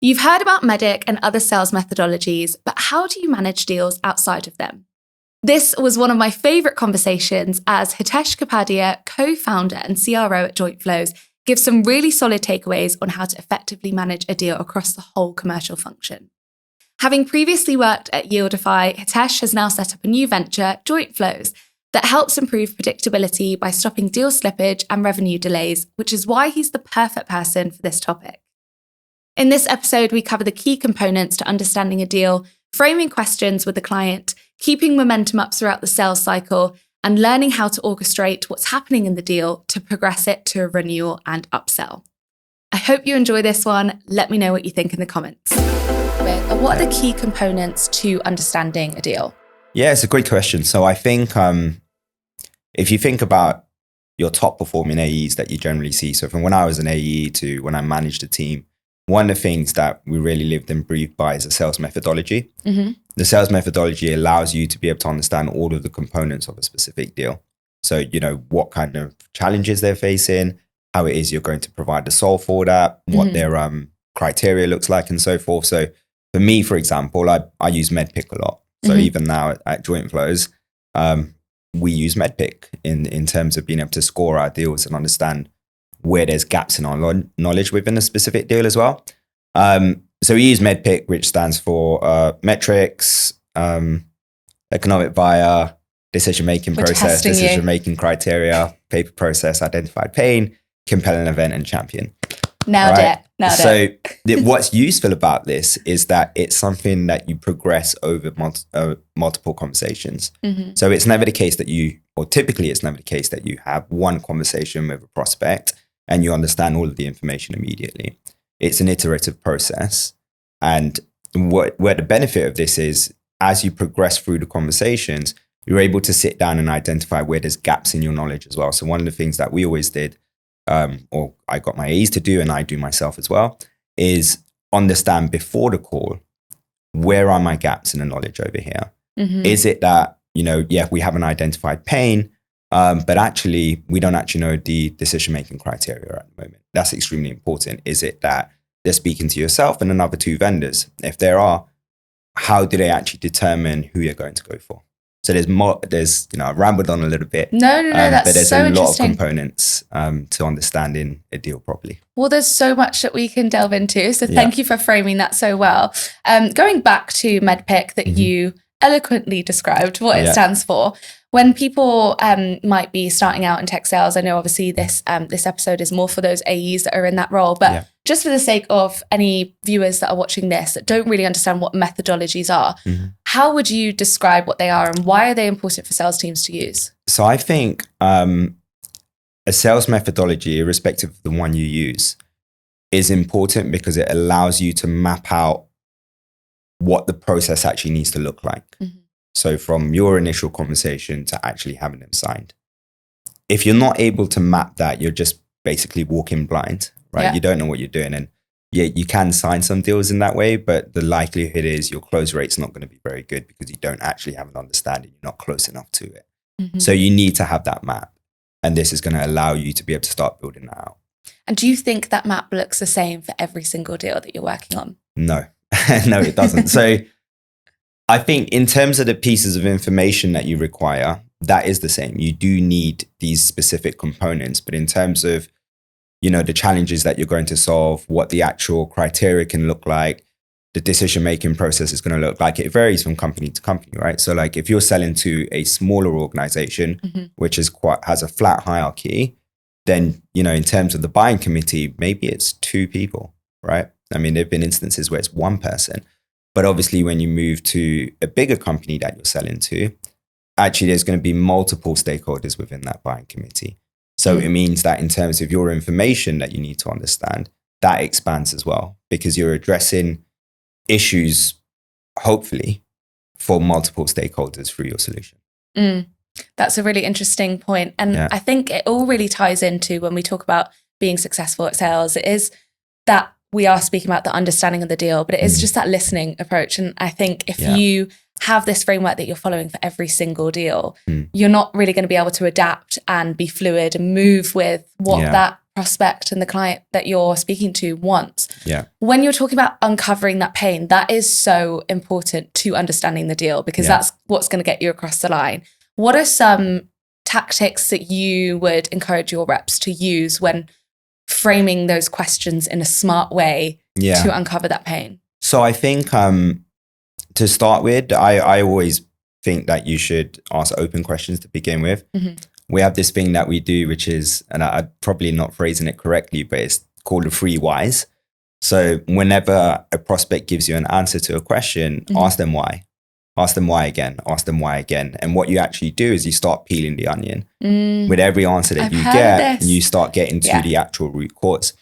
You've heard about MEDDIC and other sales methodologies, but how do you manage deals outside of them? This was one of my favourite conversations as Hitesh Kapadia, co-founder and CRO at Jointflows, gives some really solid takeaways on how to effectively manage a deal across the whole commercial function. Having previously worked at Yieldify, Hitesh has now set up a new venture, Jointflows, that helps improve predictability by stopping deal slippage and revenue delays, which is why he's the perfect person for this topic. In this episode, we cover the key components to understanding a deal, framing questions with the client, keeping momentum up throughout the sales cycle, and learning how to orchestrate what's happening in the deal to progress it to a renewal and upsell. I hope you enjoy this one. Let me know what you think in the comments. What are the key components to understanding a deal? Yeah, it's a great question. So I think if you think about your top performing AEs that you generally see, so from when I was an AE to when I managed a team, one of the things that we really lived and breathed by is a sales methodology. Mm-hmm. The sales methodology allows you to be able to understand all of the components of a specific deal. So, what kind of challenges they're facing, how it is you're going to provide a solve for that, what their criteria looks like and so forth. So for me, for example, I use MEDDIC a lot. So even now at Jointflows, we use MEDDIC in terms of being able to score our deals and understand where there's gaps in our knowledge within a specific deal as well. So we use MEDDIC, which stands for metrics, economic buyer, decision-making process, decision-making criteria, paper process, identified pain, compelling event, and champion. Nailed it. What's useful about this is that it's something that you progress over multiple conversations. Mm-hmm. So it's never the case that typically it's never the case that you have one conversation with a prospect and you understand all of the information immediately. It's an iterative process. And where the benefit of this is, as you progress through the conversations, you're able to sit down and identify where there's gaps in your knowledge as well. So one of the things that we always did, or I got my A's to do and I do myself as well, is understand before the call, where are my gaps in the knowledge over here? Mm-hmm. Is it that, we have an identified pain, but actually we don't actually know the decision-making criteria at the moment. That's extremely important. Is it that they're speaking to yourself and another two vendors? If there are, how do they actually determine who you're going to go for? So I rambled on a little bit. No, that's but there's so a lot of interesting. Components to understanding a deal properly. Well, there's so much that we can delve into. So thank you for framing that so well. Going back to MEDDIC that you eloquently described what it stands for. When people might be starting out in tech sales, I know obviously this episode is more for those AEs that are in that role, but just for the sake of any viewers that are watching this that don't really understand what methodologies are, how would you describe what they are and why are they important for sales teams to use? So I think a sales methodology, irrespective of the one you use, is important because it allows you to map out what the process actually needs to look like. Mm-hmm. So from your initial conversation to actually having them signed. If you're not able to map that, you're just basically walking blind, right? Yeah. You don't know what you're doing. And you can sign some deals in that way, but the likelihood is your close rate's not going to be very good because you don't actually have an understanding. You're not close enough to it. Mm-hmm. So you need to have that map. And this is going to allow you to be able to start building that out. And do you think that map looks the same for every single deal that you're working on? No, no, it doesn't. So I think in terms of the pieces of information that you require, that is the same. You do need these specific components, but in terms of, the challenges that you're going to solve, what the actual criteria can look like, the decision-making process is going to look like, it varies from company to company, right? So like if you're selling to a smaller organization, which has a flat hierarchy, then, in terms of the buying committee, maybe it's 2 people, right? I mean, there've been instances where it's 1 person. But obviously, when you move to a bigger company that you're selling to, actually, there's going to be multiple stakeholders within that buying committee. So it means that in terms of your information that you need to understand, that expands as well because you're addressing issues, hopefully, for multiple stakeholders through your solution. That's a really interesting point. And I think it all really ties into when we talk about being successful at sales, it is that we are speaking about the understanding of the deal, but it is just that listening approach. And I think if you have this framework that you're following for every single deal, you're not really going to be able to adapt and be fluid and move with what that prospect and the client that you're speaking to wants. Yeah. When you're talking about uncovering that pain, that is so important to understanding the deal, because that's what's going to get you across the line. What are some tactics that you would encourage your reps to use when framing those questions in a smart way to uncover that pain? So I think to start with, I always think that you should ask open questions to begin with. We have this thing that we do, which is, and I'm probably not phrasing it correctly, but it's called the 3 whys. So whenever a prospect gives you an answer to a question, ask them why. Ask them why again. Ask them why again. And what you actually do is you start peeling the onion. With every answer that you get, you start getting to the actual root cause.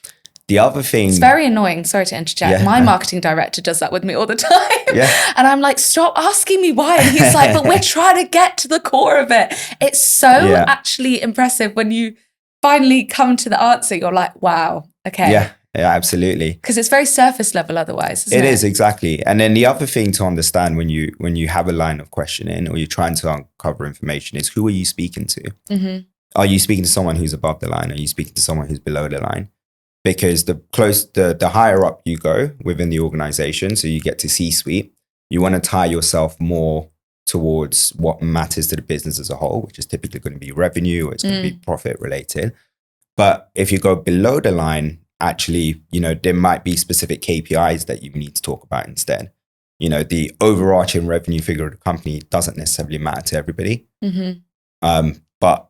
The other thing... It's very annoying. Sorry to interject. My marketing director does that with me all the time. And I'm like, stop asking me why. And he's like, but we're trying to get to the core of it. It's so actually impressive when you finally come to the answer. You're like, wow, okay. Yeah, absolutely. Because it's very surface level otherwise, isn't it? It is, exactly. And then the other thing to understand when you have a line of questioning or you're trying to uncover information is, who are you speaking to? Are you speaking to someone who's above the line? Are you speaking to someone who's below the line? Because the higher up you go within the organization, so you get to C-suite, you want to tie yourself more towards what matters to the business as a whole, which is typically going to be revenue, or it's going to be profit related. But if you go below the line, actually, there might be specific KPIs that you need to talk about instead. The overarching revenue figure of the company doesn't necessarily matter to everybody, but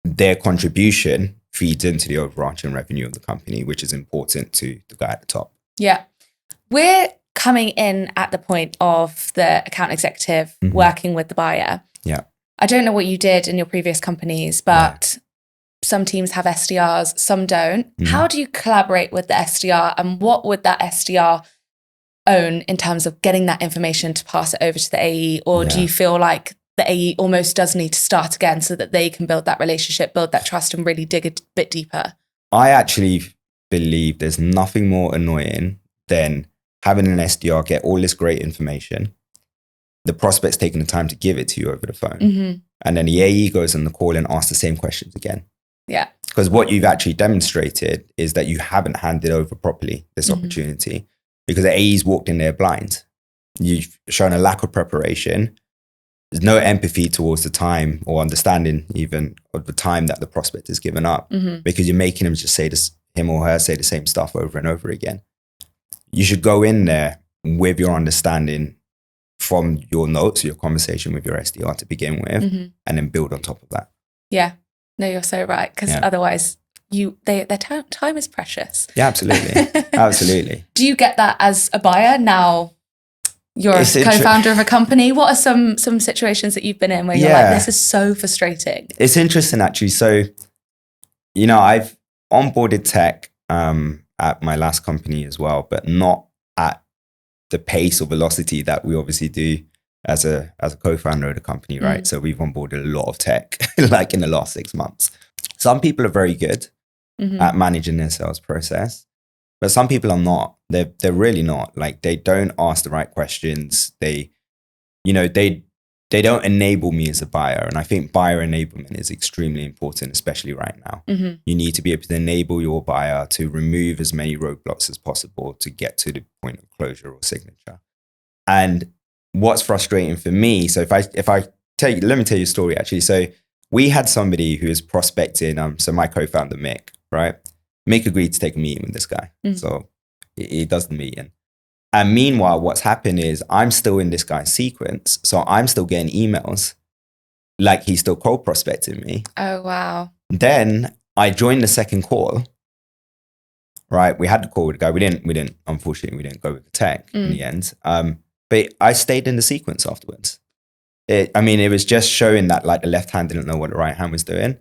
their contribution feeds into the overarching revenue of the company, which is important to the guy at the top. Yeah. We're coming in at the point of the account executive working with the buyer. Yeah. I don't know what you did in your previous companies, but some teams have SDRs, some don't. How do you collaborate with the SDR, and what would that SDR own in terms of getting that information to pass it over to the AE? Or do you feel like the AE almost does need to start again so that they can build that relationship, build that trust, and really dig a bit deeper? I actually believe there's nothing more annoying than having an SDR get all this great information, the prospect's taking the time to give it to you over the phone, and then the AE goes on the call and asks the same questions again. Yeah. Because what you've actually demonstrated is that you haven't handed over properly this opportunity, because the AE's walked in there blind. You've shown a lack of preparation. There's no empathy towards the time or understanding even of the time that the prospect has given up, because you're making him just him or her say the same stuff over and over again. You should go in there with your understanding from your notes, your conversation with your SDR to begin with, and then build on top of that. Yeah, no, you're so right. Because otherwise their time is precious. Yeah, absolutely. Absolutely. Do you get that as a buyer now? You're a co-founder of a company. What are some situations that you've been in where you're like, this is so frustrating? It's interesting, actually. So, I've onboarded tech at my last company as well, but not at the pace or velocity that we obviously do as a co-founder of the company, right? So we've onboarded a lot of tech like in the last 6 months. Some people are very good at managing their sales process, but some people are not. They're really not. Like, they don't ask the right questions. They don't enable me as a buyer. And I think buyer enablement is extremely important, especially right now. You need to be able to enable your buyer to remove as many roadblocks as possible to get to the point of closure or signature. And what's frustrating for me, so if I tell you, let me tell you a story actually. So we had somebody who is prospecting, so my co-founder Mick, right? Mick agreed to take a meeting with this guy. So he does the meeting. And meanwhile, what's happened is I'm still in this guy's sequence. So I'm still getting emails like he's still cold prospecting me. Oh, wow. Then I joined the second call, right? We had the call with the guy. Unfortunately, we didn't go with the tech in the end. But I stayed in the sequence afterwards. It was just showing that like the left hand didn't know what the right hand was doing.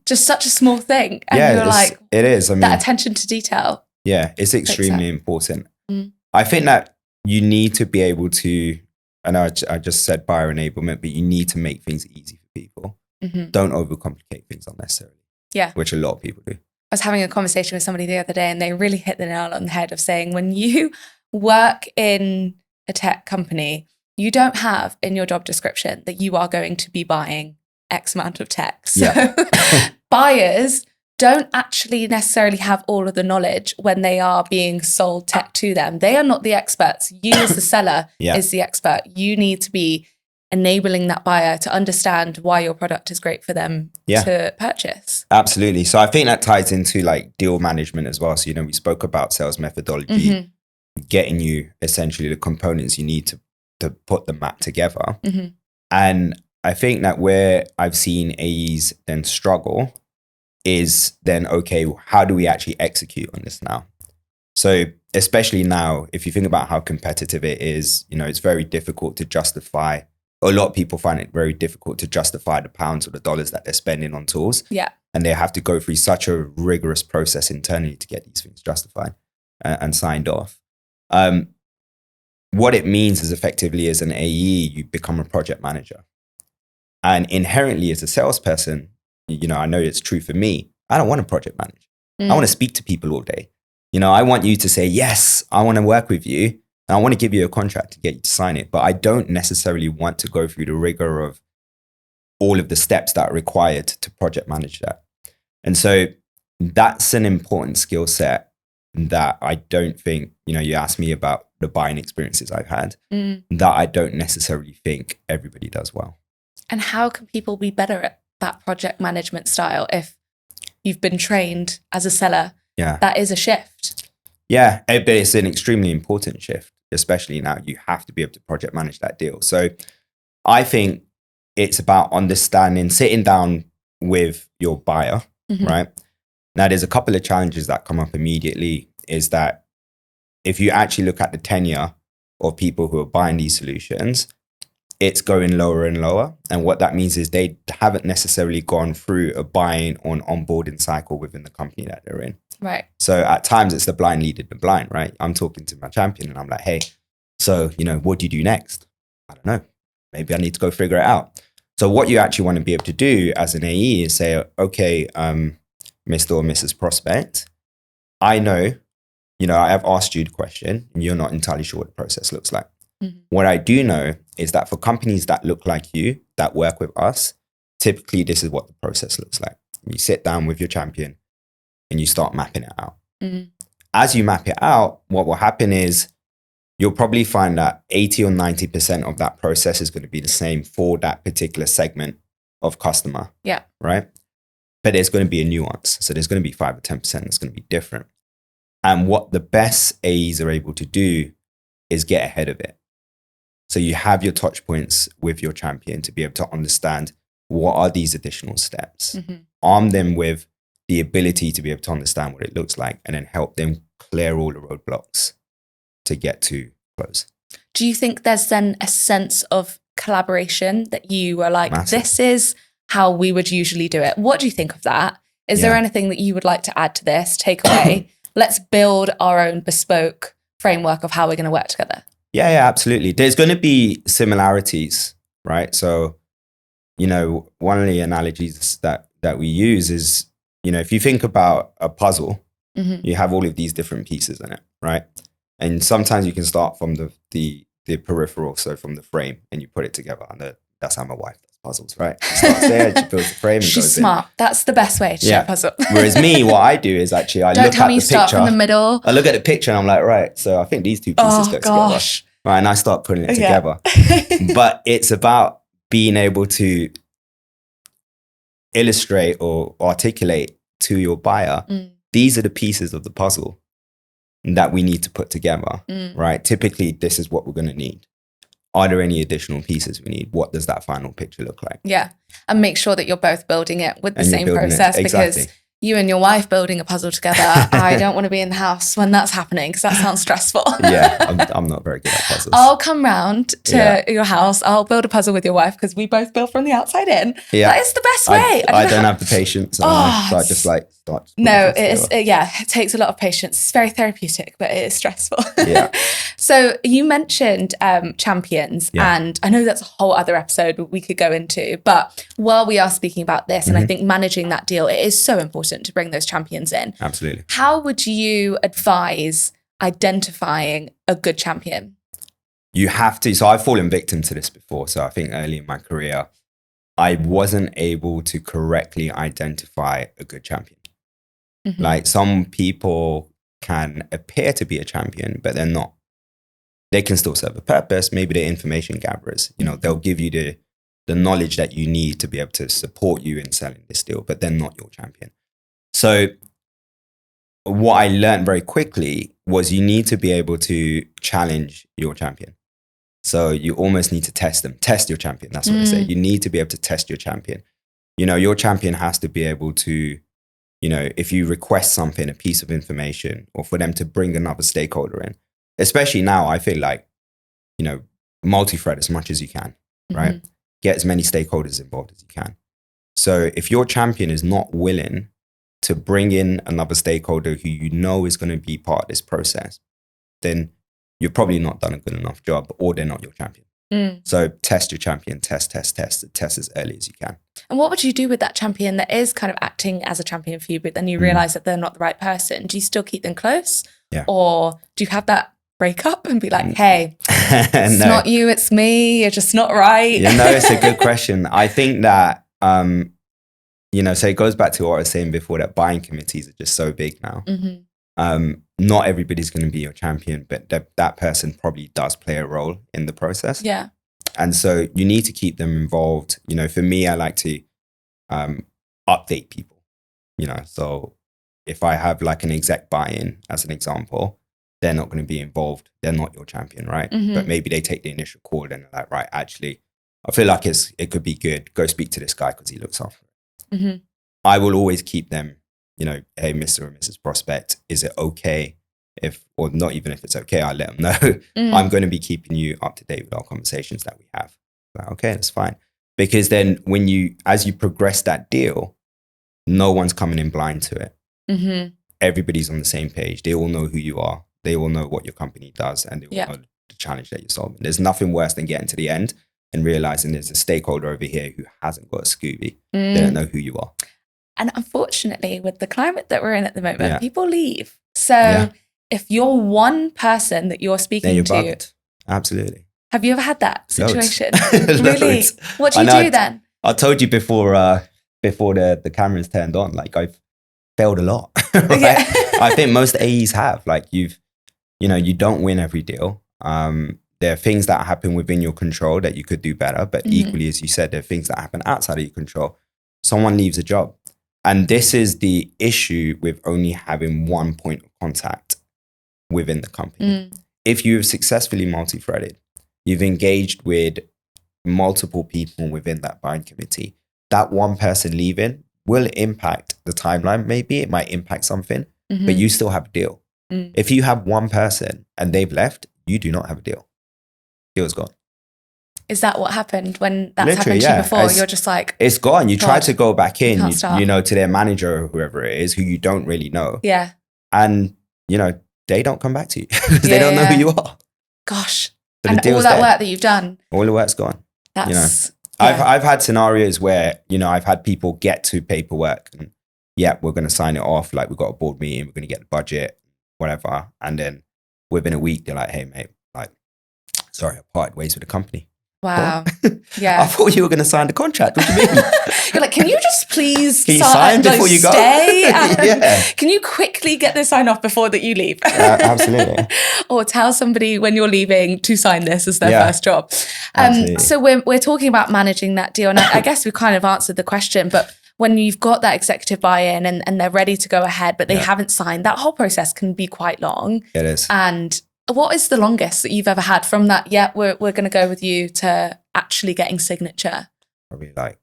Just such a small thing. And you're like, it is. That attention to detail. Yeah, it's extremely important. I think that you need to be able to, I know I just said buyer enablement, but you need to make things easy for people. Don't overcomplicate things unnecessarily. Yeah. Which a lot of people do. I was having a conversation with somebody the other day and they really hit the nail on the head of saying, when you work in a tech company, you don't have in your job description that you are going to be buying X amount of tech. So buyers don't actually necessarily have all of the knowledge when they are being sold tech to them. They are not the experts. You as the seller is the expert. You need to be enabling that buyer to understand why your product is great for them to purchase. Absolutely. So I think that ties into like deal management as well. So, we spoke about sales methodology, getting you essentially the components you need to put the map together. And I think that where I've seen AEs then struggle is then, okay, how do we actually execute on this now? So especially now, if you think about how competitive it is, it's very difficult to justify. A lot of people find it very difficult to justify the pounds or the dollars that they're spending on tools. Yeah. And they have to go through such a rigorous process internally to get these things justified and signed off. What it means is effectively as an AE, you become a project manager. And inherently as a salesperson, I know it's true for me. I don't want to project manage. I want to speak to people all day. I want you to say, yes, I want to work with you. And I want to give you a contract to get you to sign it. But I don't necessarily want to go through the rigor of all of the steps that are required to project manage that. And so that's an important skill set that I don't think, you asked me about the buying experiences I've had, that I don't necessarily think everybody does well. And how can people be better at that project management style if you've been trained as a seller? Yeah. That is a shift. Yeah, but it's an extremely important shift, especially now you have to be able to project manage that deal. So I think it's about understanding, sitting down with your buyer, right? Now, there's a couple of challenges that come up immediately is that if you actually look at the tenure of people who are buying these solutions, it's going lower and lower. And what that means is they haven't necessarily gone through a buying or an onboarding cycle within the company that they're in. Right. So at times it's the blind leading the blind, right? I'm talking to my champion and I'm like, hey, so, what do you do next? I don't know. Maybe I need to go figure it out. So what you actually want to be able to do as an AE is say, okay, Mr. or Mrs. Prospect, I know, I have asked you the question and you're not entirely sure what the process looks like. What I do know is that for companies that look like you, that work with us, typically this is what the process looks like. You sit down with your champion and you start mapping it out. As you map it out, what will happen is you'll probably find that 80 or 90% of that process is going to be the same for that particular segment of customer. Yeah. Right? But there's going to be a nuance. So there's going to be 5 or 10% that's going to be different. And what the best AEs are able to do is get ahead of it. So you have your touch points with your champion to be able to understand what are these additional steps. Arm them with the ability to be able to understand what it looks like and then help them clear all the roadblocks to get to close. Do you think there's then a sense of collaboration that you were like, Massive. This is how we would usually do it? What do you think of that? Is there anything that you would like to add to this, take away? Let's build our own bespoke framework of how we're going to work together. Yeah, absolutely. There's going to be similarities, right? So, one of the analogies that we use is, if you think about a puzzle, you have all of these different pieces in it, right? And sometimes you can start from the peripheral, so from the frame, and you put it together. And that's how my wife does puzzles, right? She starts there, she builds the frame. And She's goes smart. in. That's the best way to do a puzzle. Whereas me, what I do is actually I Don't look tell at me the you start picture. from the middle. I look at the picture and I'm like, right, so I think these two pieces go together. Right, and I start putting it together. But it's about being able to illustrate or articulate to your buyer, these are the pieces of the puzzle that we need to put together, right? Typically, this is what we're going to need. Are there any additional pieces we need? What does that final picture look like? Yeah. And make sure that you're both building it with the same process exactly. Because you and your wife building a puzzle together, I don't want to be in the house when that's happening because that sounds stressful. Yeah, I'm not very good at puzzles. I'll come round to your house. I'll build a puzzle with your wife because we both build from the outside in. Yeah. That is the best way. I don't have the patience. So I just start. No, it takes a lot of patience. It's very therapeutic, but it is stressful. Yeah. So you mentioned champions, and I know that's a whole other episode we could go into, but while we are speaking about this, and I think managing that deal, it is so important to bring those champions in. Absolutely. How would you advise identifying a good champion? You have to. So I've fallen victim to this before. So I think early in my career, I wasn't able to correctly identify a good champion. Like some people can appear to be a champion, but they're not. They can still serve a purpose. Maybe they're information gatherers. They'll give you the knowledge that you need to be able to support you in selling this deal, but they're not your champion. So what I learned very quickly was you need to be able to challenge your champion. So you almost need to test them. Test your champion. That's what I say. You need to be able to test your champion. Your champion has to be able to, if you request something, a piece of information, or for them to bring another stakeholder in, especially now, I feel like, multi-thread as much as you can, right? Get as many stakeholders involved as you can. So if your champion is not willing to bring in another stakeholder who is going to be part of this process, then you're probably not done a good enough job, or they're not your champion. So test your champion, test as early as you can. And what would you do with that champion that is kind of acting as a champion for you, but then you realize that they're not the right person? Do you still keep them close? Yeah. Or do you have that break up and be like, hey, it's not you, it's me, you're just not right? It's a good question. I think that, so it goes back to what I was saying before, that buying committees are just so big now. Not everybody's going to be your champion, but that person probably does play a role in the process. Yeah. And so you need to keep them involved. For me, I like to update people, so if I have like an exec buy-in as an example, they're not going to be involved. They're not your champion, right? But maybe they take the initial call and they're like, right, actually, I feel like it could be good. Go speak to this guy because he looks after it. I will always keep them, hey, Mr. or Mrs. Prospect, is it okay or not even if it's okay, I'll let them know. I'm going to be keeping you up to date with our conversations that we have. Like, okay, that's fine. Because then as you progress that deal, no one's coming in blind to it. Everybody's on the same page. They all know who you are. They all know what your company does, and they all know the challenge that you're solving. There's nothing worse than getting to the end and realizing there's a stakeholder over here who hasn't got a Scooby. They don't know who you are. And unfortunately, with the climate that we're in at the moment, people leave. So if you're one person that you're speaking to, bugged. Absolutely. Have you ever had that situation? Loads. Really? What do you do then? I told you before the cameras turned on, like I've failed a lot. Right? Yeah. I think most AEs have. Like you don't win every deal. There are things that happen within your control that you could do better, but equally, as you said, there are things that happen outside of your control. Someone leaves a job. And this is the issue with only having one point of contact within the company. If you've successfully multi-threaded, you've engaged with multiple people within that buying committee, that one person leaving will impact the timeline. Maybe it might impact something, but you still have a deal. If you have one person and they've left, you do not have a deal. Deal's gone. Is that what happened when that's Literally, happened to you before? You're just like, it's gone. You try to go back in, to their manager or whoever it is who you don't really know. Yeah. And, they don't come back to you because they don't know who you are. Gosh. So and all that work that you've done. All the work's gone. That's, I've had scenarios where, I've had people get to paperwork and we're going to sign it off. Like we've got a board meeting, we're going to get the budget, whatever. And then within a week, they're like, hey, mate, like, sorry, I parted ways with the company. Wow. Yeah. I thought you were going to sign the contract. What do you mean? You're like, can you just please sign before you go? Stay? Can you quickly get this signed off before that you leave? Absolutely. Or tell somebody when you're leaving to sign this as their first job. So we're talking about managing that deal. And I guess we kind of answered the question, but when you've got that executive buy-in and they're ready to go ahead, but they haven't signed, that whole process can be quite long. It is. And what is the longest that you've ever had from that? Yeah, we're going to go with you to actually getting signature. Probably like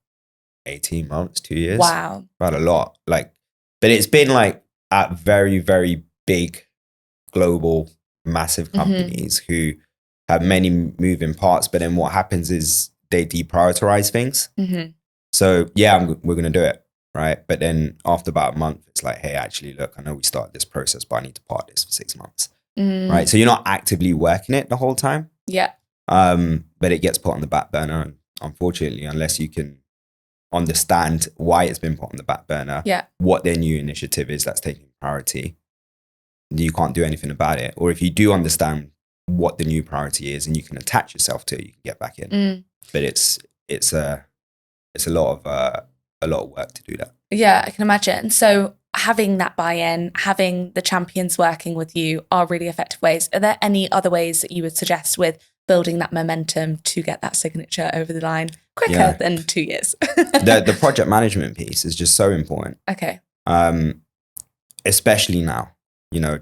18 months, 2 years. Wow. Quite a lot. But it's been like at very, very big, global, massive companies who have many moving parts. But then what happens is they deprioritize things. So we're going to do it. Right. But then after about a month, it's like, hey, actually, look, I know we started this process, but I need to part this for 6 months. Right. So you're not actively working it the whole time. Yeah. But it gets put on the back burner. And unfortunately, unless you can understand why it's been put on the back burner, what their new initiative is that's taking priority, you can't do anything about it. Or if you do understand what the new priority is and you can attach yourself to it, you can get back in. But it's a lot of work to do that. Yeah, I can imagine. So having that buy-in, having the champions working with you are really effective ways. Are there any other ways that you would suggest with building that momentum to get that signature over the line quicker than 2 years? The project management piece is just so important. Okay. Especially now,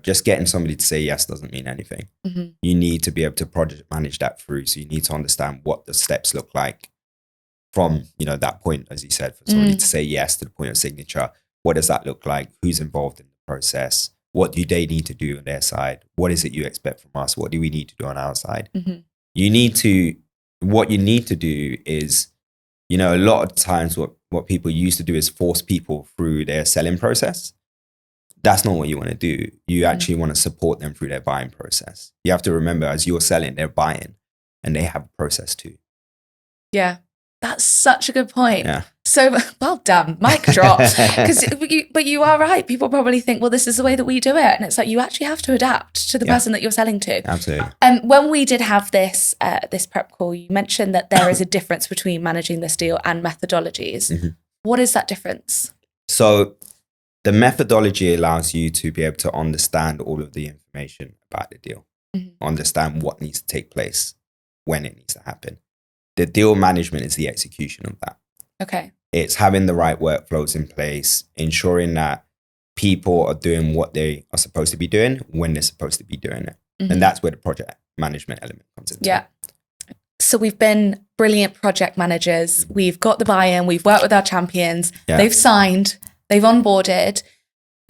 just getting somebody to say yes doesn't mean anything. Mm-hmm. You need to be able to project manage that through. So you need to understand what the steps look like from, that point, as you said, for somebody to say yes to the point of signature. What does that look like? Who's involved in the process? What do they need to do on their side? What is it you expect from us? What do we need to do on our side? Mm-hmm. What you need to do is, a lot of times what people used to do is force people through their selling process. That's not what you want to do. You actually want to support them through their buying process. You have to remember, as you're selling, they're buying and they have a process too. Yeah. That's such a good point. Yeah. So well done, mic drop. But you are right. People probably think, well, this is the way that we do it, and it's like you actually have to adapt to the person that you're selling to. Absolutely. When we did have this prep call, you mentioned that there is a difference between managing this deal and methodologies. Mm-hmm. What is that difference? So the methodology allows you to be able to understand all of the information about the deal, understand what needs to take place, when it needs to happen. The deal management is the execution of that. Okay. It's having the right workflows in place, ensuring that people are doing what they are supposed to be doing when they're supposed to be doing it. Mm-hmm. And that's where the project management element comes into. Yeah. So we've been brilliant project managers. We've got the buy-in. We've worked with our champions. Yeah. They've signed. They've onboarded.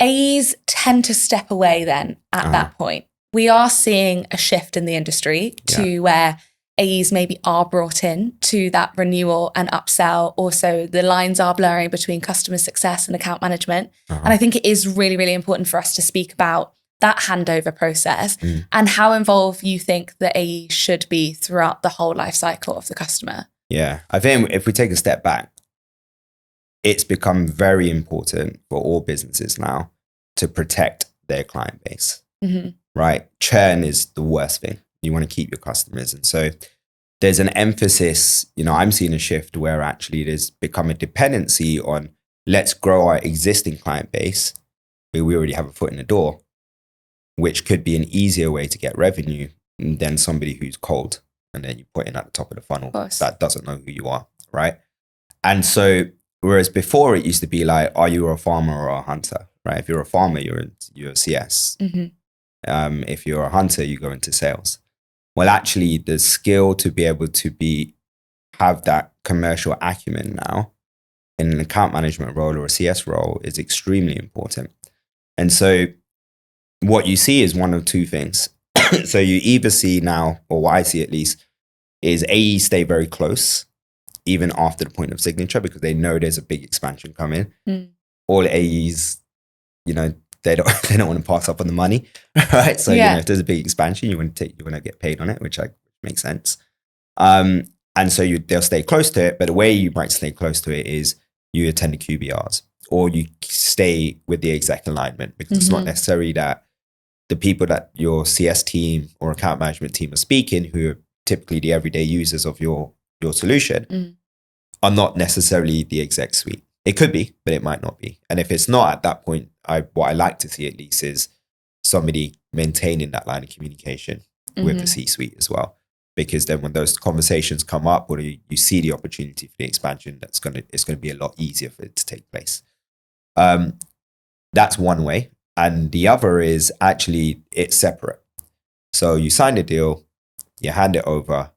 AEs tend to step away then at that point. We are seeing a shift in the industry to where AEs maybe are brought in to that renewal and upsell. Also, the lines are blurring between customer success and account management. And I think it is really, really important for us to speak about that handover process and how involved you think the AE should be throughout the whole life cycle of the customer. Yeah, I think if we take a step back, it's become very important for all businesses now to protect their client base, right? Churn is the worst thing. You want to keep your customers. And so there's an emphasis, I'm seeing a shift where actually there's become a dependency on let's grow our existing client base where we already have a foot in the door, which could be an easier way to get revenue than somebody who's cold. And then you put in at the top of the funnel that doesn't know who you are, right? And so whereas before it used to be like, are you a farmer or a hunter, right? If you're a farmer, you're a CS. If you're a hunter, you go into sales. Well, actually, the skill to be able to have that commercial acumen now in an account management role or a CS role is extremely important. And so what you see is one of two things. So you either see now, or what I see at least, is AE stay very close, even after the point of signature, because they know there's a big expansion coming. All AEs, they don't want to pass up on the money, right? So if there's a big expansion, you want to get paid on it, which makes sense. And so they'll stay close to it. But the way you might stay close to it is you attend the QBRs or you stay with the exec alignment, because it's not necessarily that the people that your CS team or account management team are speaking, who are typically the everyday users of your solution, are not necessarily the exec suite. It could be, but it might not be. And if it's not at that point, what I like to see at least is somebody maintaining that line of communication with the C-suite as well. Because then when those conversations come up, or you see the opportunity for the expansion, it's going to be a lot easier for it to take place. That's one way. And the other is actually it's separate. So you sign the deal, you hand it over,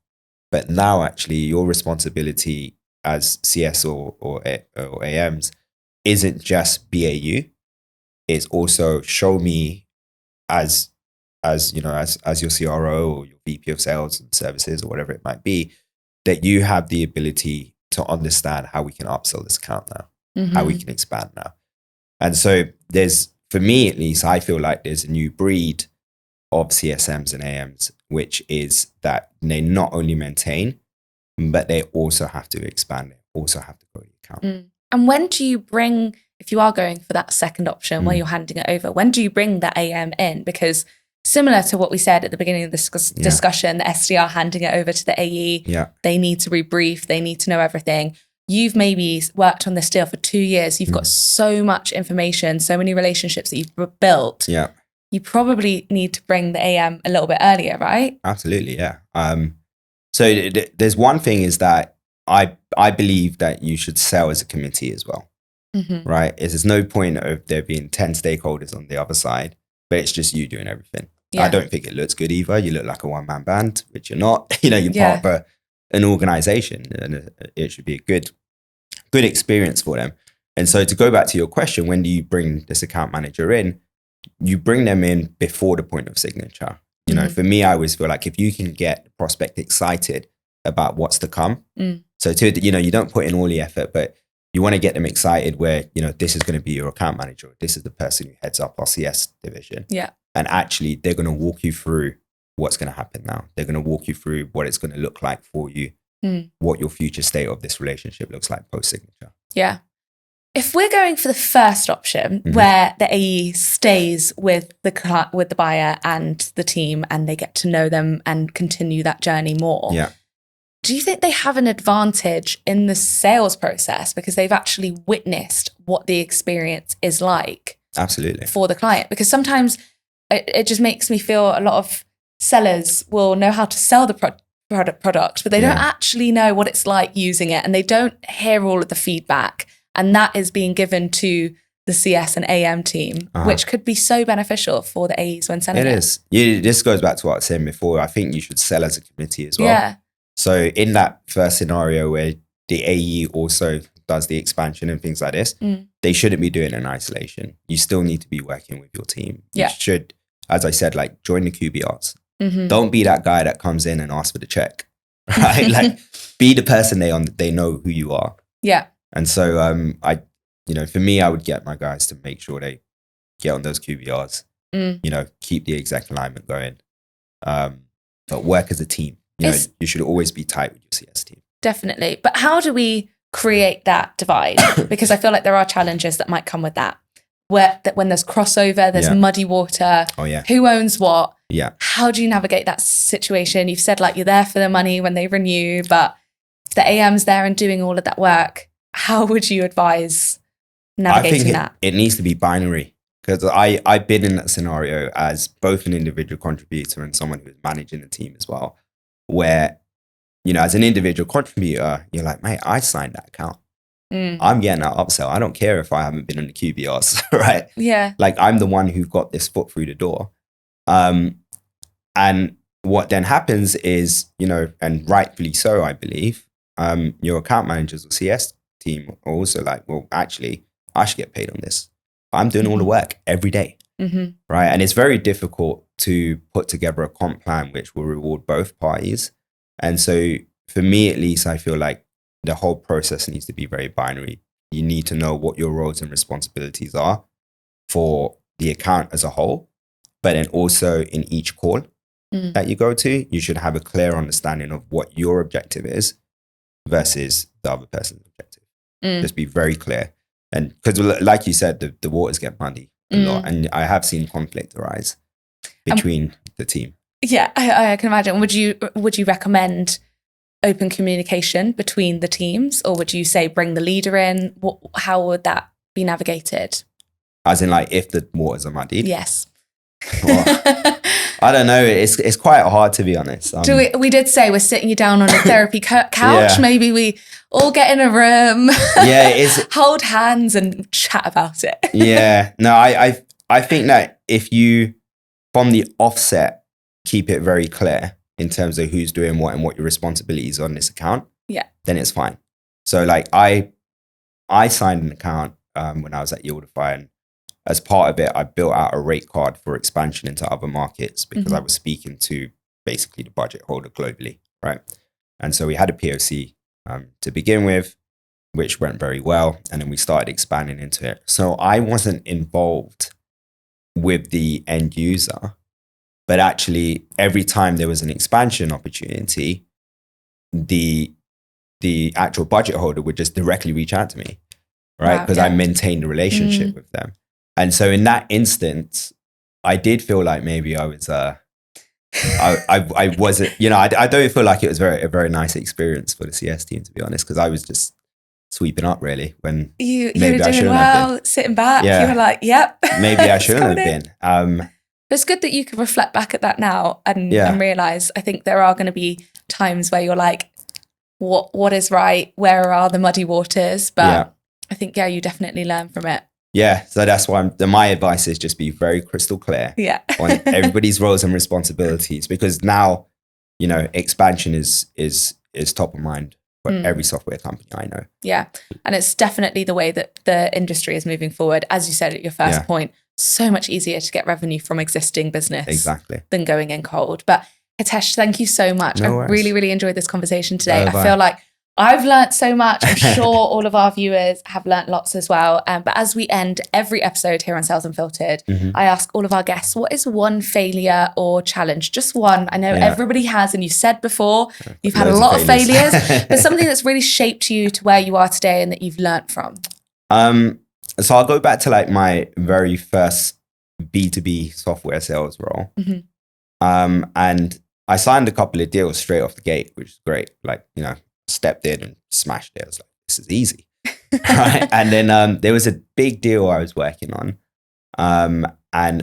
but now actually your responsibility as CS or AMs isn't just BAU. It's also show me as your CRO or your VP of sales and services or whatever it might be, that you have the ability to understand how we can upsell this account now, how we can expand now. And so for me at least, I feel like there's a new breed of CSMs and AMs, which is that they not only maintain, but they also have to expand it, also have to grow the account. And when do you bring, if you are going for that second option where you're handing it over, when do you bring the AM in? Because similar to what we said at the beginning of this discussion, the SDR handing it over to the AE, they need to rebrief, they need to know everything. you've maybe worked on this deal for 2 years. You've got so much information, so many relationships that you've built. Yeah. You probably need to bring the AM a little bit earlier, right? Absolutely, yeah. So there's one thing is that I believe that you should sell as a committee as well, right? There's no point of there being 10 stakeholders on the other side, but it's just you doing everything. Yeah. I don't think it looks good either. You look like a one-man band, which you're not. You're part of an organization, and it should be a good experience for them. And so to go back to your question, when do you bring this account manager in? You bring them in before the point of signature. For me, I always feel like if you can get the prospect excited about what's to come. So you don't put in all the effort, but you want to get them excited where, this is going to be your account manager. This is the person who heads up our CS division. Yeah. And actually they're going to walk you through what's going to happen now. They're going to walk you through what it's going to look like for you, what your future state of this relationship looks like post-signature. Yeah. If we're going for the first option, where the AE stays with the buyer and the team, and they get to know them and continue that journey more, do you think they have an advantage in the sales process because they've actually witnessed what the experience is like? Absolutely. For the client? Because sometimes it just makes me feel a lot of sellers will know how to sell the product, but they don't actually know what it's like using it, and they don't hear all of the feedback. And that is being given to the CS and AM team, which could be so beneficial for the AEs when selling it. It is. This goes back to what I was saying before. I think you should sell as a committee as well. Yeah. So in that first scenario where the AE also does the expansion and things like this, they shouldn't be doing it in isolation. You still need to be working with your team. You should, as I said, like join the QBRs. Don't be that guy that comes in and asks for the check, right? Like be the person they know who you are. Yeah. And so for me, I would get my guys to make sure they get on those QBRs, keep the exec alignment going, but work as a team. You should always be tight with your CS team. Definitely. But how do we create that divide? Because I feel like there are challenges that might come with that. When there's crossover, there's muddy water. Oh, yeah. Who owns what? Yeah. How do you navigate that situation? You've said like you're there for the money when they renew, but the AM's there and doing all of that work. How would you advise navigating that? It needs to be binary, because I've been in that scenario as both an individual contributor and someone who's managing the team as well, where, as an individual contributor, you're like, mate, I signed that account. I'm getting that upsell. I don't care if I haven't been in the QBRs, right? Yeah. Like I'm the one who got this foot through the door. And what then happens is, and rightfully so, I believe, your account managers or CS team are also like, well, actually, I should get paid on this. I'm doing all the work every day, right? And it's very difficult to put together a comp plan which will reward both parties. And so for me, at least, I feel like the whole process needs to be very binary. You need to know what your roles and responsibilities are for the account as a whole, but then also in each call that you go to, you should have a clear understanding of what your objective is versus the other person's objective. Just be very clear. And because like you said, the waters get muddy a lot. And I have seen conflict arise between the team. Yeah, I can imagine. Would you recommend open communication between the teams, or would you say bring the leader in? How would that be navigated? As in like if the waters are muddy? Yes. I don't know. It's quite hard, to be honest. We did say we're sitting you down on a therapy couch. Yeah. Maybe we all get in a room. Yeah, it's hold hands and chat about it. Yeah. No, I think that if you, from the offset, keep it very clear in terms of who's doing what and what your responsibilities are on this account, then it's fine. So like I signed an account when I was at Yieldify, and as part of it, I built out a rate card for expansion into other markets because I was speaking to basically the budget holder globally, right? And so we had a POC to begin with, which went very well. And then we started expanding into it. So I wasn't involved with the end user, but actually every time there was an expansion opportunity, the actual budget holder would just directly reach out to me, right? Because I maintained a relationship with them. And so in that instance, I did feel like maybe I was, I wasn't, I don't feel like it was a very nice experience for the CS team, to be honest, because I was just sweeping up really when you maybe were I doing shouldn't have well, sitting back. Yeah. You were like, yep. maybe I It's shouldn't have coming in. been. But it's good that you can reflect back at that now and realize, I think there are going to be times where you're like, what is right? Where are the muddy waters? But I think, you definitely learn from it. Yeah. So that's why my advice is just be very crystal clear on everybody's roles and responsibilities, because now, expansion is top of mind for every software company I know. Yeah. And it's definitely the way that the industry is moving forward. As you said at your first point, so much easier to get revenue from existing business than going in cold. But Hitesh, thank you so much. I really, really enjoyed this conversation today. I feel like I've learnt so much. I'm sure all of our viewers have learnt lots as well. But as we end every episode here on Sales Unfiltered, I ask all of our guests, what is one failure or challenge? Just one. I know everybody has, and you said before, you've had a lot of failures, but something that's really shaped you to where you are today and that you've learnt from. So I'll go back to like my very first B2B software sales role. And I signed a couple of deals straight off the gate, which is great. Like, stepped in and smashed it. I was like, this is easy. Right. And then there was a big deal I was working on. And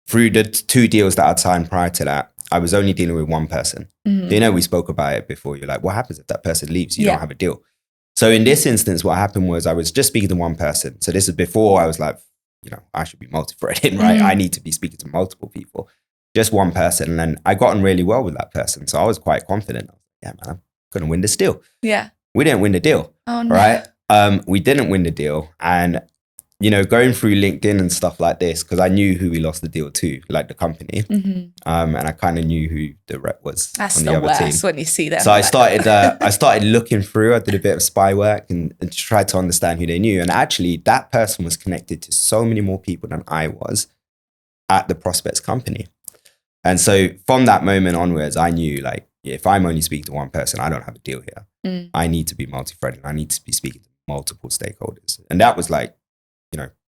through the 2 deals that I'd signed prior to that, I was only dealing with one person. We spoke about it before. You're like, what happens if that person leaves? You don't have a deal. So in this instance, what happened was I was just speaking to one person. So this is before I was like, I should be multi-threading, right? I need to be speaking to multiple people. Just one person. And I got on really well with that person. So I was quite confident. Yeah, man, I'm going to win this deal. Yeah. We didn't win the deal. Oh, no. Right? We didn't win the deal. And, going through LinkedIn and stuff like this, because I knew who we lost the deal to, like the company. And I kind of knew who the rep was That's on the the other worst team. when you see them. So I started looking through. I did a bit of spy work and tried to understand who they knew. And actually, that person was connected to so many more people than I was at the prospect's company. And so from that moment onwards, I knew like, if I'm only speaking to one person, I don't have a deal here. I need to be multi-threading. I need to be speaking to multiple stakeholders. And that was like,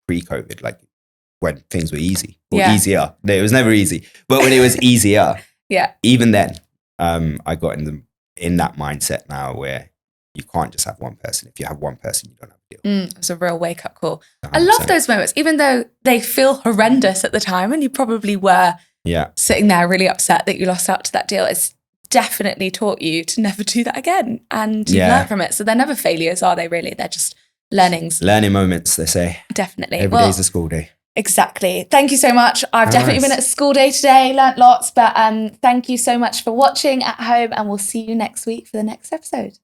pre-COVID, like when things were easy or easier. No, it was never easy, but when it was easier, even then, I got in that mindset now where you can't just have one person. If you have one person, you don't have a deal. It was a real wake-up call. 100%. I love those moments, even though they feel horrendous at the time, and you probably were sitting there really upset that you lost out to that deal. It's definitely taught you to never do that again, and you learn from it. So they're never failures, are they really? They're just learnings. Learning moments, they say. Definitely. Every day's a school day. Exactly. Thank you so much. I've definitely been at school day today, learnt lots, but thank you so much for watching at home, and we'll see you next week for the next episode.